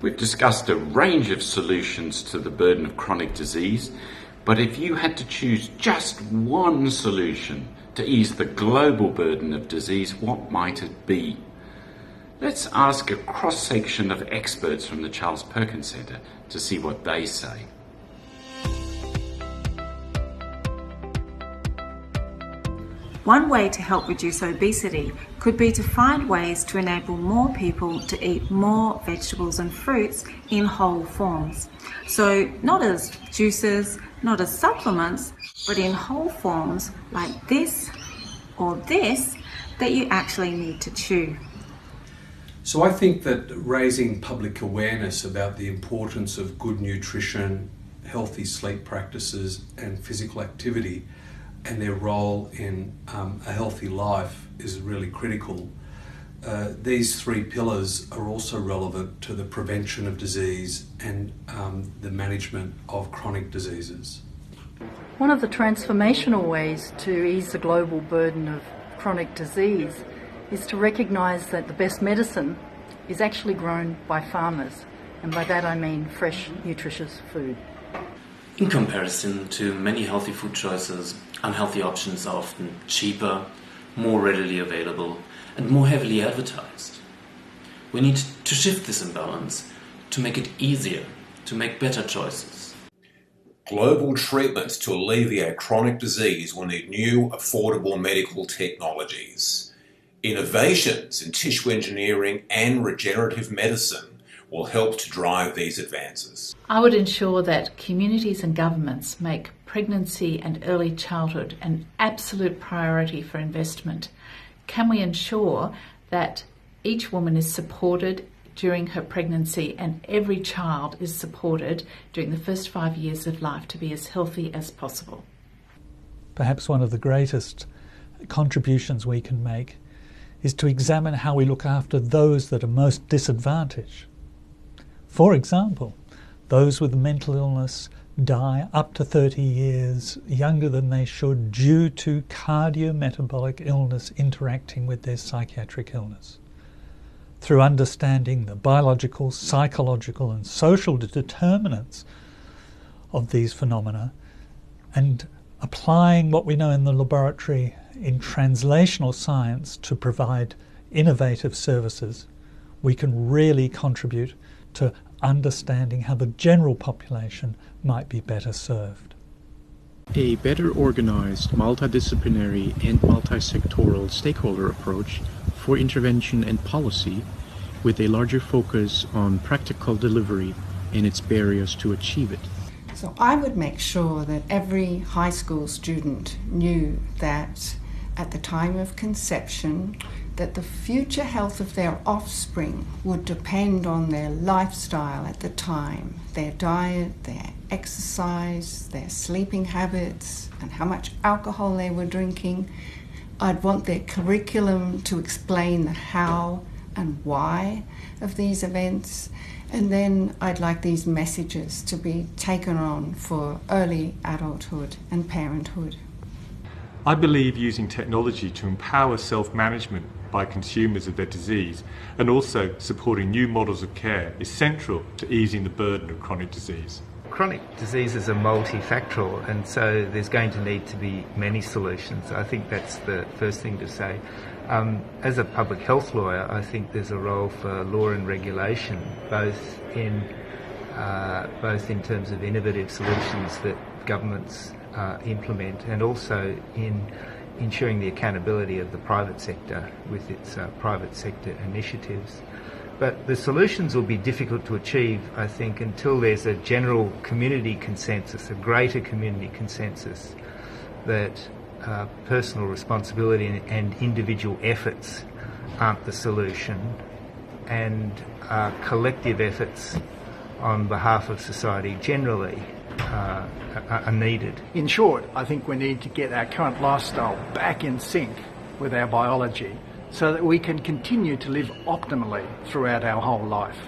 We've discussed a range of solutions to the burden of chronic disease, but if you had to choose just one solution to ease the global burden of disease, what might it be? Let's ask a cross-section of experts from the Charles Perkins Centre to see what they say. One way to help reduce obesity could be to find ways to enable more people to eat more vegetables and fruits in whole forms. So not as juices, not as supplements, but in whole forms like this or this that you actually need to chew. So I think that raising public awareness about the importance of good nutrition, healthy sleep practices and physical activity and their role in a healthy life is really critical. These three pillars are also relevant to the prevention of disease and the management of chronic diseases. One of the transformational ways to ease the global burden of chronic disease is to recognise that the best medicine is actually grown by farmers, and by that I mean fresh, nutritious food. In comparison to many healthy food choices, unhealthy options are often cheaper, more readily available, and more heavily advertised. We need to shift this imbalance to make it easier to make better choices. Global treatments to alleviate chronic disease will need new, affordable medical technologies. Innovations in tissue engineering and regenerative medicine will help to drive these advances. I would ensure that communities and governments make pregnancy and early childhood an absolute priority for investment. Can we ensure that each woman is supported during her pregnancy and every child is supported during the first 5 years of life to be as healthy as possible? Perhaps one of the greatest contributions we can make is to examine how we look after those that are most disadvantaged. For example, those with mental illness die up to 30 years younger than they should due to cardiometabolic illness interacting with their psychiatric illness. Through understanding the biological, psychological and social determinants of these phenomena and applying what we know in the laboratory in translational science to provide innovative services, we can really contribute to understanding how the general population might be better served. A better organised, multidisciplinary and multi-sectoral stakeholder approach for intervention and policy with a larger focus on practical delivery and its barriers to achieve it. So I would make sure that every high school student knew that at the time of conception, that the future health of their offspring would depend on their lifestyle at the time, their diet, their exercise, their sleeping habits, and how much alcohol they were drinking. I'd want their curriculum to explain the how and why of these events, and then I'd like these messages to be taken on for early adulthood and parenthood. I believe using technology to empower self-management by consumers of their disease and also supporting new models of care is central to easing the burden of chronic disease. Chronic diseases are multifactorial, and so there's going to need to be many solutions. I think that's the first thing to say. As a public health lawyer, I think there's a role for law and regulation, both in terms of innovative solutions that governments implement, and also in ensuring the accountability of the private sector with its private sector initiatives. But the solutions will be difficult to achieve, I think, until there's a general community consensus, a greater community consensus, that personal responsibility and individual efforts aren't the solution, and collective efforts on behalf of society generally are needed. In short, I think we need to get our current lifestyle back in sync with our biology so that we can continue to live optimally throughout our whole life.